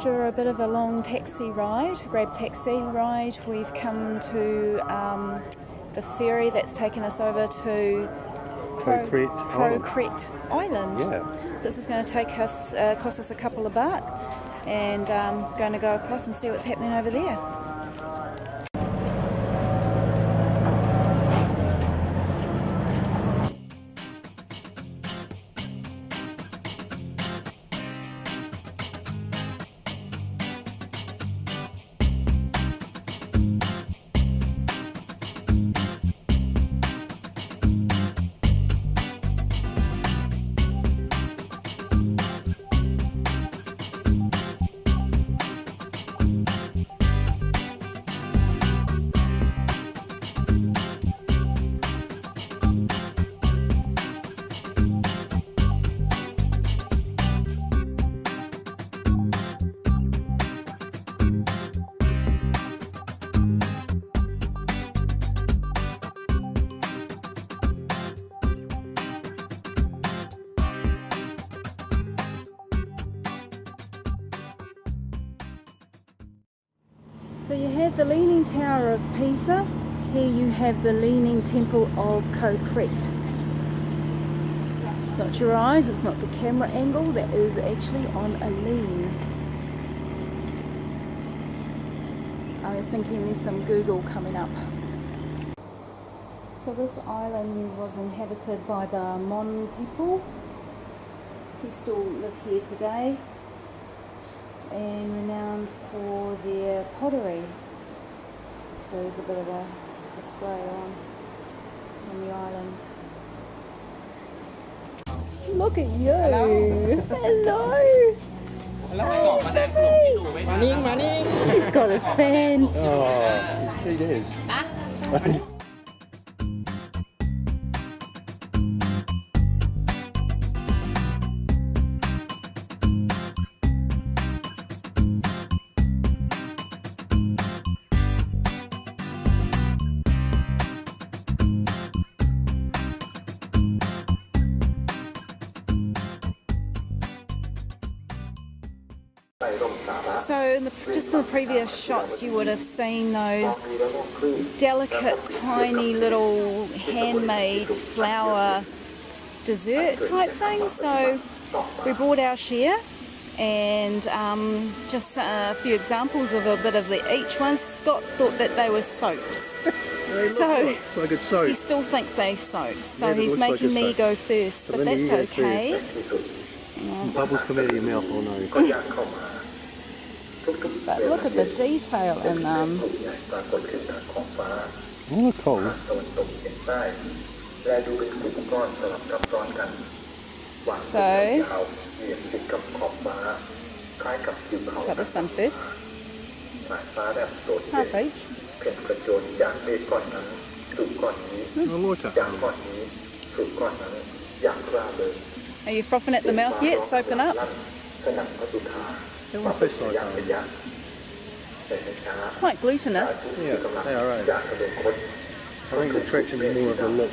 after a bit of a long taxi ride, grab taxi ride, we've come to the ferry that's taken us over to Koh Kret Island. Yeah. So this is going to take us, cost us a couple of baht, and going to go across and see what's happening over there. So you have the Leaning Tower of Pisa, here you have the Leaning Temple of Koh Kret. It's not your eyes, it's not the camera angle, that is actually on a lean. I'm thinking there's some Google coming up. So this island was inhabited by the Mon people, who still live here today, and renowned for their pottery. So there's a bit of a display on the island. Look at you! Hello! Hello! He's got his fan. Oh, it is. So just in the previous shots you would have seen those delicate tiny little handmade flower dessert type things. So we brought our share, and just a few examples of a bit of each one. Scott thought that they were soaps. So like a soap. he still thinks they're soaps, so Yeah, he's making me go first, but that's okay. Bubbles come out of your mouth, oh no. But look at the detail in them. Oh, cool. So, try this one first. Half each. Are you frothing at the mouth yet? Soaping up? It tastes like Quite glutinous. yeah, they are right. I think the attraction is more of the look.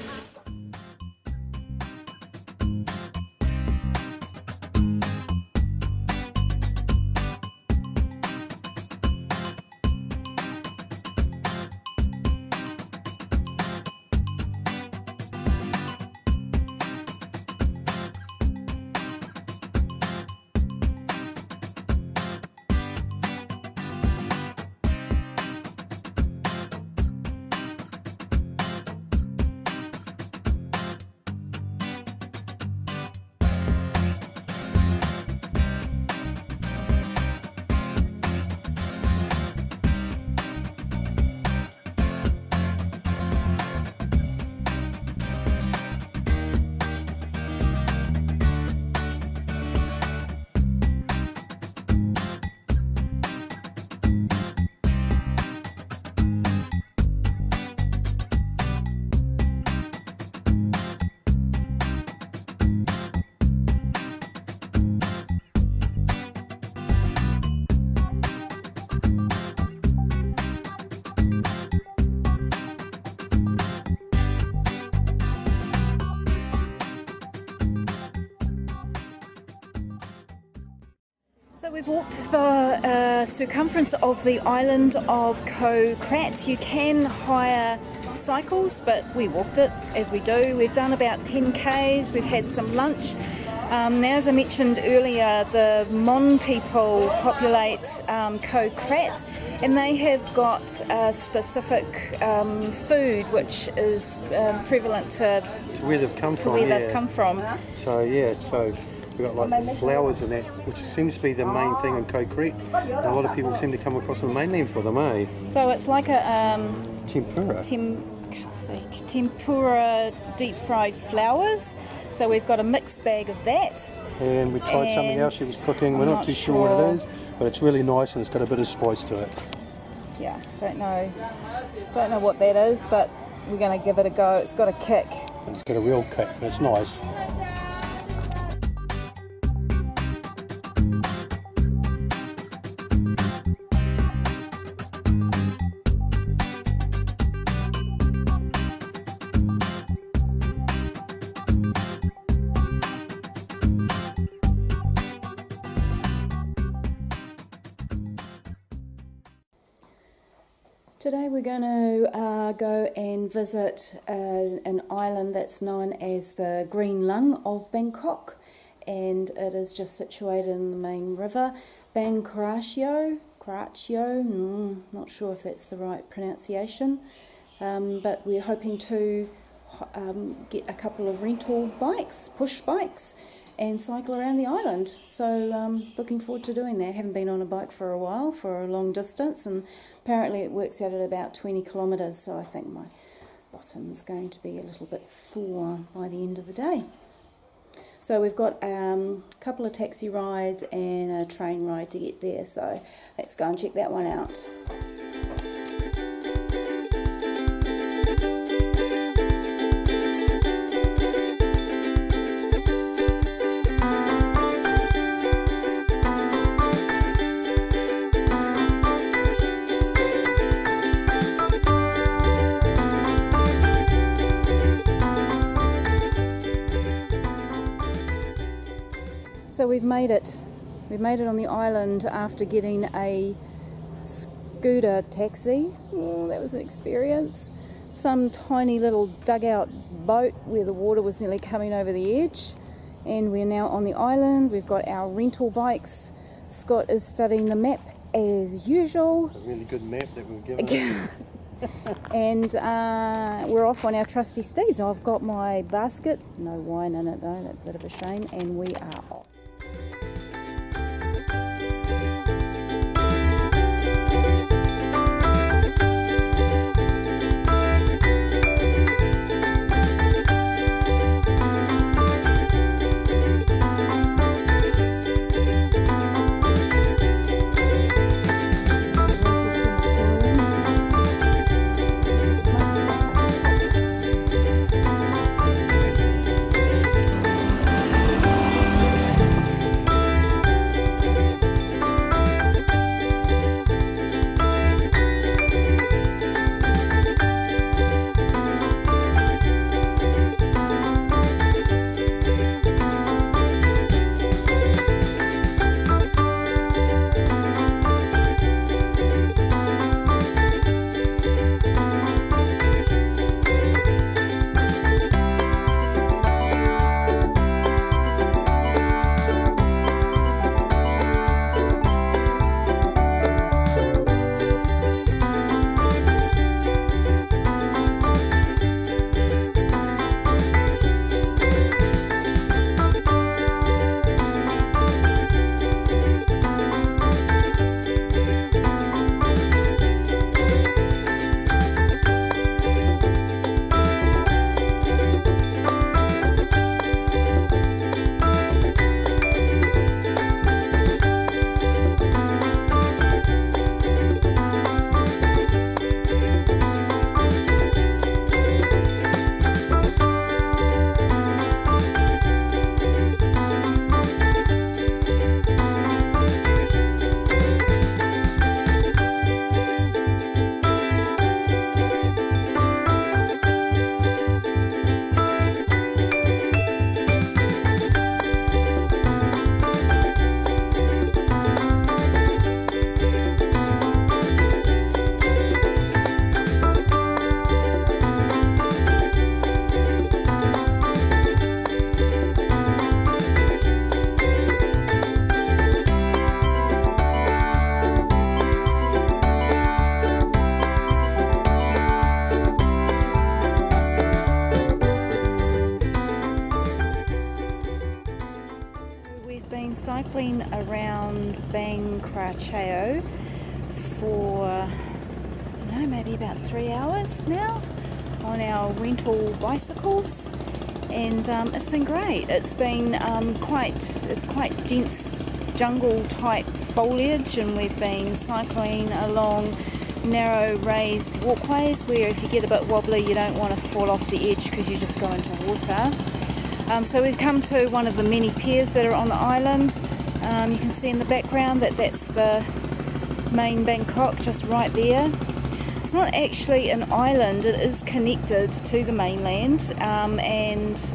So we've walked the circumference of the island of Koh Kret. You can hire cycles, but we walked it as we do. We've done about 10 Ks, we've had some lunch. Now, as I mentioned earlier, the Mon people populate Koh Kret, and they have got specific food which is prevalent to where they've come from. They've come from. So we've got like the flowers and that, which seems to be the main thing in Koh Kret. And a lot of people seem to come across the mainland for them, eh? So it's like a tempura. Tempura deep fried flowers. So we've got a mixed bag of that. And we tried something else she was cooking. We're not too sure what it is, but it's really nice and it's got a bit of spice to it. Yeah, don't know what that is, but we're going to give it a go. It's got a kick. And it's got a real kick, but it's nice. Today we're going to go and visit an island that's known as the Green Lung of Bangkok, and it is just situated in the main river, Bang Kachao, not sure if that's the right pronunciation, but we're hoping to get a couple of rental bikes, push bikes, and cycle around the island. So looking forward to doing that. Haven't been on a bike for a while, for a long distance, and apparently it works out at about 20 kilometres, so I think my bottom's going to be a little bit sore by the end of the day. So we've got a couple of taxi rides and a train ride to get there, so let's go and check that one out. So we've made it on the island after getting a scooter taxi. Oh, that was an experience. Some tiny little dugout boat where the water was nearly coming over the edge. And we're now on the island. We've got our rental bikes. Scott is studying the map as usual. A really good map that we've given him. And we're off on our trusty steeds. I've got my basket, no wine in it though, that's a bit of a shame, and we are off. cycling around Bang Kachao for, I don't know, maybe about 3 hours now on our rental bicycles, and it's been great. It's been quite dense jungle type foliage, and we've been cycling along narrow raised walkways where if you get a bit wobbly you don't want to fall off the edge because you just go into water. So we've come to one of the many piers that are on the island. You can see in the background that's the main Bangkok, just right there. It's not actually an island, it is connected to the mainland, and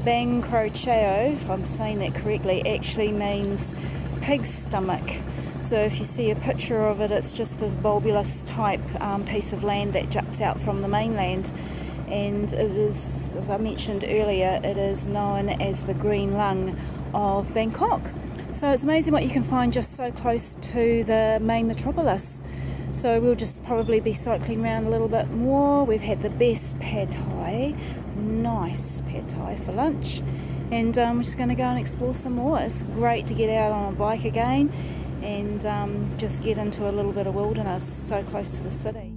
Bang Kachao, if I'm saying that correctly, actually means pig's stomach. So if you see a picture of it, it's just this bulbous type piece of land that juts out from the mainland, and it is, as I mentioned earlier, it is known as the green lung of Bangkok. So it's amazing what you can find just so close to the main metropolis. So we'll just probably be cycling around a little bit more. We've had the best pad thai, nice pad thai for lunch, and we're just going to go and explore some more. It's great to get out on a bike again and just get into a little bit of wilderness so close to the city.